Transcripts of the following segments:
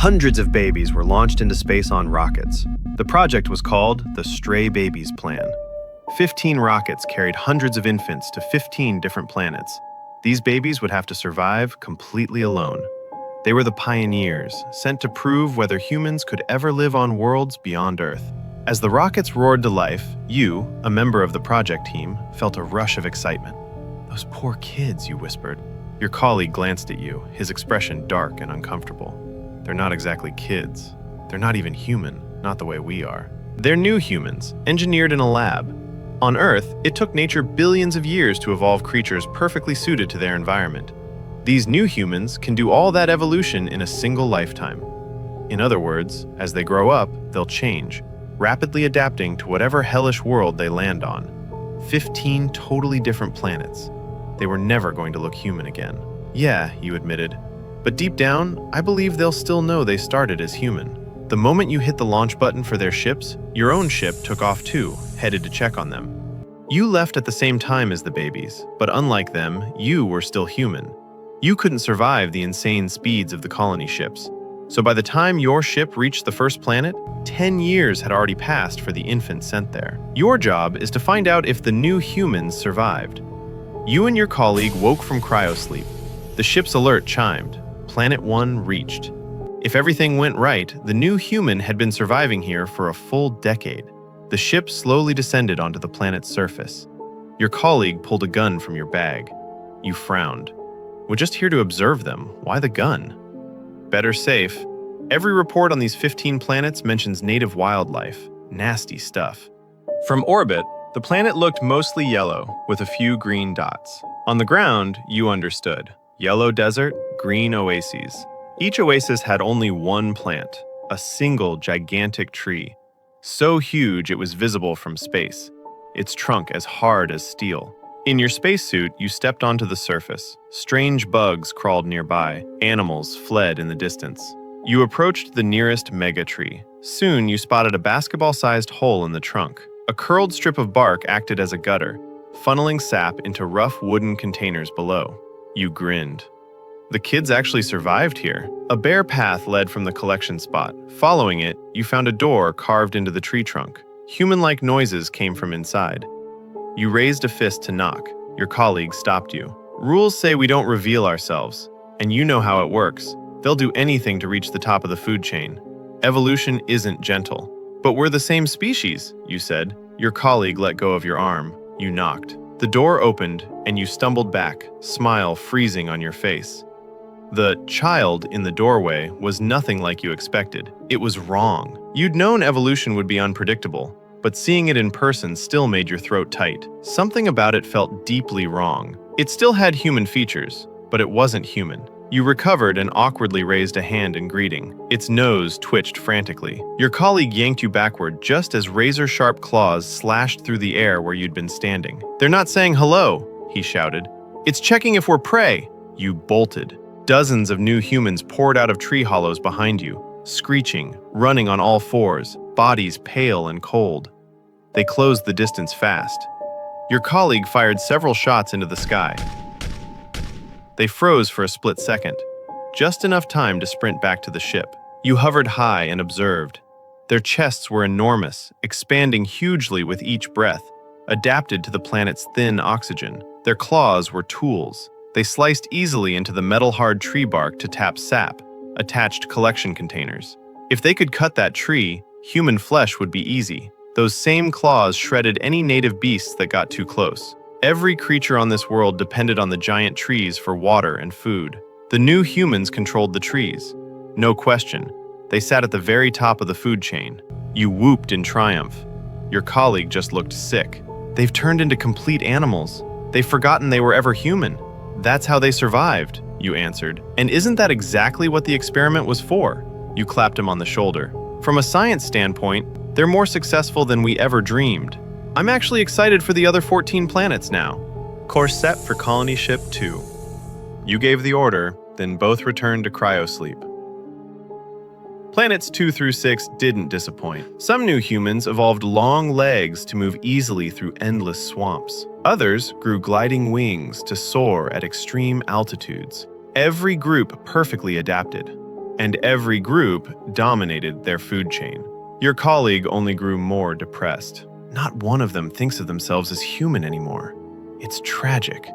Hundreds of babies were launched into space on rockets. The project was called the Stray Babies Plan. 15 rockets carried hundreds of infants to 15 different planets. These babies would have to survive completely alone. They were the pioneers, sent to prove whether humans could ever live on worlds beyond Earth. As the rockets roared to life, you, a member of the project team, felt a rush of excitement. "Those poor kids," you whispered. Your colleague glanced at you, his expression dark and uncomfortable. "They're not exactly kids. They're not even human, not the way we are. They're new humans, engineered in a lab. On Earth, it took nature billions of years to evolve creatures perfectly suited to their environment. These new humans can do all that evolution in a single lifetime. In other words, as they grow up, they'll change, rapidly adapting to whatever hellish world they land on. 15 totally different planets. They were never going to look human again." "Yeah," you admitted. "But deep down, I believe they'll still know they started as human." The moment you hit the launch button for their ships, your own ship took off too, headed to check on them. You left at the same time as the babies, but unlike them, you were still human. You couldn't survive the insane speeds of the colony ships. So by the time your ship reached the first planet, 10 years had already passed for the infants sent there. Your job is to find out if the new humans survived. You and your colleague woke from cryosleep. The ship's alert chimed. Planet 1 reached. If everything went right, the new human had been surviving here for a full decade. The ship slowly descended onto the planet's surface. Your colleague pulled a gun from your bag. You frowned. "We're just here to observe them. Why the gun?" "Better safe. Every report on these 15 planets mentions native wildlife. Nasty stuff." From orbit, the planet looked mostly yellow, with a few green dots. On the ground, you understood. Yellow desert, green oases. Each oasis had only one plant, a single gigantic tree. So huge it was visible from space, its trunk as hard as steel. In your spacesuit, you stepped onto the surface. Strange bugs crawled nearby. Animals fled in the distance. You approached the nearest mega tree. Soon, you spotted a basketball-sized hole in the trunk. A curled strip of bark acted as a gutter, funneling sap into rough wooden containers below. You grinned. The kids actually survived here. A bare path led from the collection spot. Following it, you found a door carved into the tree trunk. Human-like noises came from inside. You raised a fist to knock. Your colleague stopped you. "Rules say we don't reveal ourselves, and you know how it works. They'll do anything to reach the top of the food chain. Evolution isn't gentle." "But we're the same species," you said. Your colleague let go of your arm. You knocked. The door opened, and you stumbled back, smile freezing on your face. The child in the doorway was nothing like you expected. It was wrong. You'd known evolution would be unpredictable, but seeing it in person still made your throat tight. Something about it felt deeply wrong. It still had human features, but it wasn't human. You recovered and awkwardly raised a hand in greeting. Its nose twitched frantically. Your colleague yanked you backward just as razor-sharp claws slashed through the air where you'd been standing. "They're not saying hello," he shouted. "It's checking if we're prey." You bolted. Dozens of new humans poured out of tree hollows behind you, screeching, running on all fours, bodies pale and cold. They closed the distance fast. Your colleague fired several shots into the sky. They froze for a split second, just enough time to sprint back to the ship. You hovered high and observed. Their chests were enormous, expanding hugely with each breath, adapted to the planet's thin oxygen. Their claws were tools. They sliced easily into the metal-hard tree bark to tap sap, attached collection containers. If they could cut that tree, human flesh would be easy. Those same claws shredded any native beasts that got too close. Every creature on this world depended on the giant trees for water and food. The new humans controlled the trees. No question, they sat at the very top of the food chain. You whooped in triumph. Your colleague just looked sick. "They've turned into complete animals. They've forgotten they were ever human." "That's how they survived," you answered. "And isn't that exactly what the experiment was for?" You clapped him on the shoulder. "From a science standpoint, they're more successful than we ever dreamed. I'm actually excited for the other 14 planets now." Course set for Colony Ship 2. You gave the order, then both returned to cryosleep. Planets 2 through 6 didn't disappoint. Some new humans evolved long legs to move easily through endless swamps. Others grew gliding wings to soar at extreme altitudes. Every group perfectly adapted. and every group dominated their food chain. Your colleague only grew more depressed. Not one of them thinks of themselves as human anymore. It's tragic.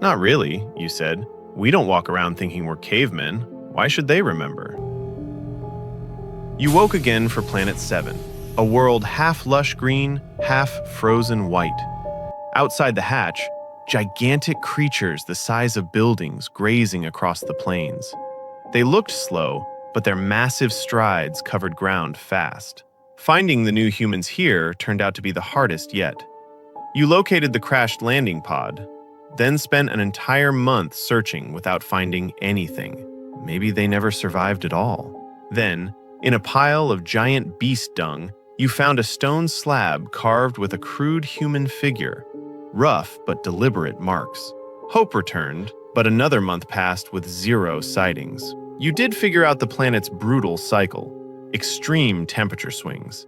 Not really, you said. We don't walk around thinking we're cavemen. Why should they remember? You woke again for Planet 7, a world half lush green, half frozen white. Outside the hatch, gigantic creatures the size of buildings grazing across the plains. They looked slow, but their massive strides covered ground fast. Finding the new humans here turned out to be the hardest yet. You located the crashed landing pod, then spent an entire month searching without finding anything. Maybe they never survived at all. Then, in a pile of giant beast dung, you found a stone slab carved with a crude human figure, rough but deliberate marks. Hope returned, but another month passed with 0 sightings. You did figure out the planet's brutal cycle. Extreme temperature swings.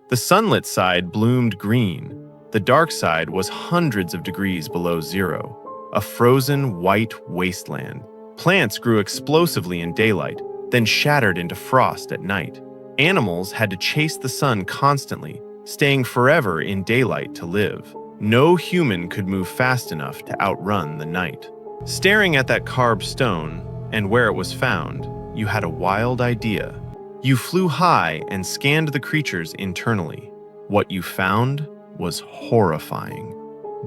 The sunlit side bloomed green. The dark side was hundreds of degrees below 0, a frozen white wasteland. Plants grew explosively in daylight, then shattered into frost at night. Animals had to chase the sun constantly, staying forever in daylight to live. No human could move fast enough to outrun the night. Staring at that carved stone, and where it was found, you had a wild idea. You flew high and scanned the creatures internally. What you found was horrifying.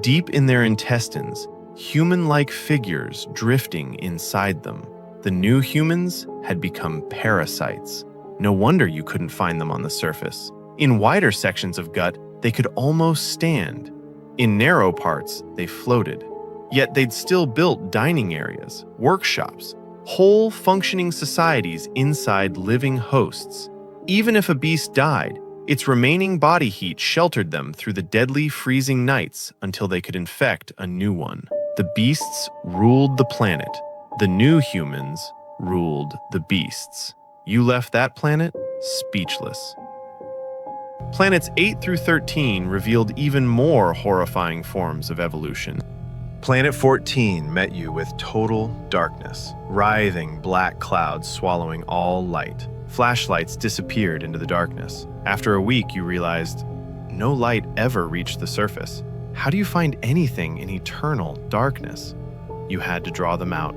Deep in their intestines, human-like figures drifting inside them. The new humans had become parasites. No wonder you couldn't find them on the surface. In wider sections of gut, they could almost stand. In narrow parts, they floated. Yet they'd still built dining areas, workshops, whole functioning societies inside living hosts. Even if a beast died, its remaining body heat sheltered them through the deadly freezing nights until they could infect a new one. The beasts ruled the planet. The new humans ruled the beasts. You left that planet speechless. Planets 8 through 13 revealed even more horrifying forms of evolution. Planet 14 met you with total darkness, writhing black clouds swallowing all light. Flashlights disappeared into the darkness. After a week, you realized no light ever reached the surface. How do you find anything in eternal darkness? You had to draw them out.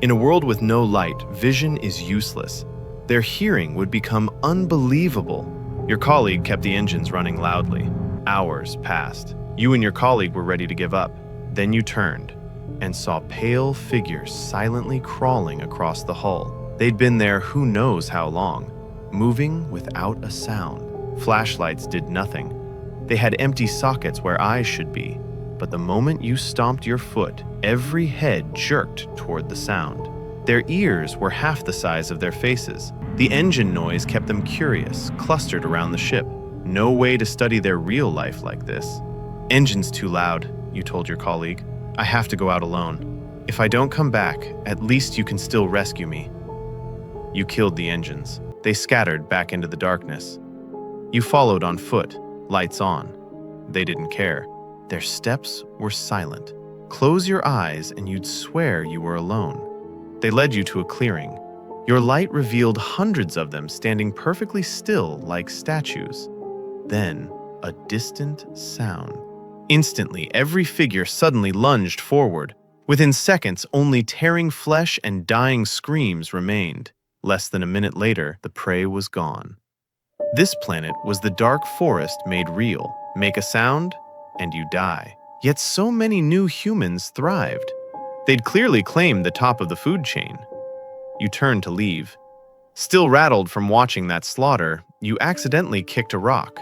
In a world with no light, vision is useless. Their hearing would become unbelievable. Your colleague kept the engines running loudly. Hours passed. You and your colleague were ready to give up. Then you turned and saw pale figures silently crawling across the hull. They'd been there who knows how long, moving without a sound. Flashlights did nothing. They had empty sockets where eyes should be. But the moment you stomped your foot, every head jerked toward the sound. Their ears were half the size of their faces. The engine noise kept them curious, clustered around the ship. No way to study their real life like this. "Engine's too loud," you told your colleague. "I have to go out alone. If I don't come back, at least you can still rescue me." You killed the engines. They scattered back into the darkness. You followed on foot, lights on. They didn't care. Their steps were silent. Close your eyes and you'd swear you were alone. They led you to a clearing. Your light revealed hundreds of them standing perfectly still like statues. Then, a distant sound. Instantly, every figure suddenly lunged forward. Within seconds, only tearing flesh and dying screams remained. Less than a minute later, the prey was gone. This planet was the dark forest made real. Make a sound, and you die. Yet so many new humans thrived. They'd clearly claimed the top of the food chain. You turned to leave. Still rattled from watching that slaughter, you accidentally kicked a rock.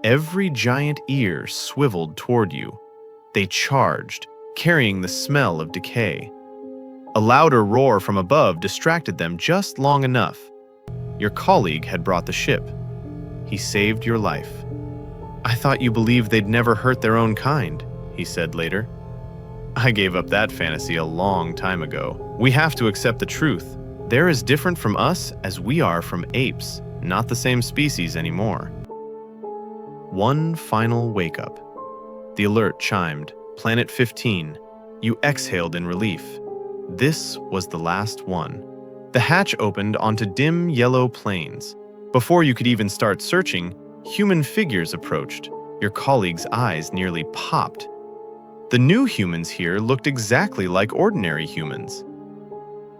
Every giant ear swiveled toward you. They charged, carrying the smell of decay. A louder roar from above distracted them just long enough. Your colleague had brought the ship. He saved your life. "I thought you believed they'd never hurt their own kind," he said later. "I gave up that fantasy a long time ago. We have to accept the truth. They're as different from us as we are from apes, not the same species anymore." One final wake-up. The alert chimed. Planet 15. You exhaled in relief. This was the last one. The hatch opened onto dim yellow plains. Before you could even start searching, human figures approached. Your colleague's eyes nearly popped. The new humans here looked exactly like ordinary humans.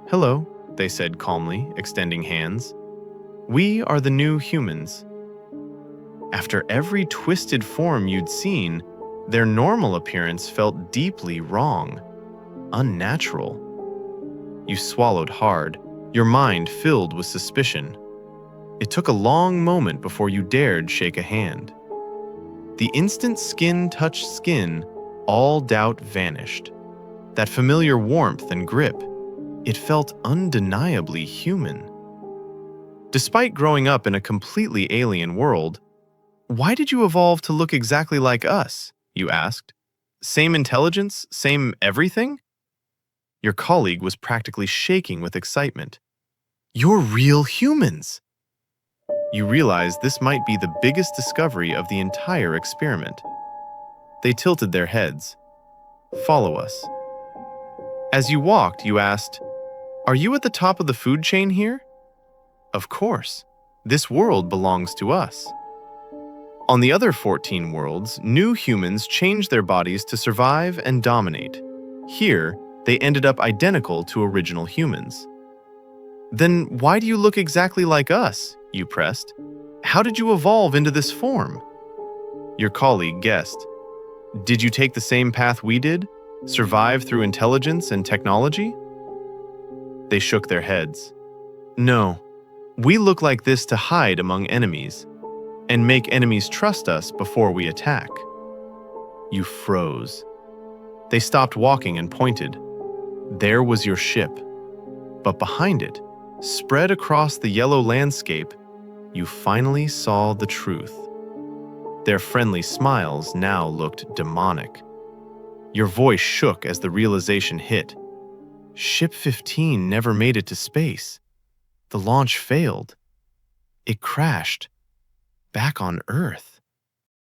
"Hello," they said calmly, extending hands. "We are the new humans." After every twisted form you'd seen, their normal appearance felt deeply wrong, unnatural. You swallowed hard, your mind filled with suspicion. It took a long moment before you dared shake a hand. The instant skin touched skin, all doubt vanished. That familiar warmth and grip, it felt undeniably human. Despite growing up in a completely alien world, why did you evolve to look exactly like us? You asked. Same intelligence, same everything? Your colleague was practically shaking with excitement. You're real humans! You realized this might be the biggest discovery of the entire experiment. They tilted their heads. Follow us. As you walked, you asked, "Are you at the top of the food chain here?" Of course. This world belongs to us. On the other 14 worlds, new humans changed their bodies to survive and dominate. Here, they ended up identical to original humans. Then why do you look exactly like us? You pressed. How did you evolve into this form? Your colleague guessed. Did you take the same path we did? Survive through intelligence and technology? They shook their heads. No, we look like this to hide among enemies and make enemies trust us before we attack. You froze. They stopped walking and pointed. There was your ship. But behind it, spread across the yellow landscape, you finally saw the truth. Their friendly smiles now looked demonic. Your voice shook as the realization hit. Ship 15 never made it to space. The launch failed. It crashed back on Earth.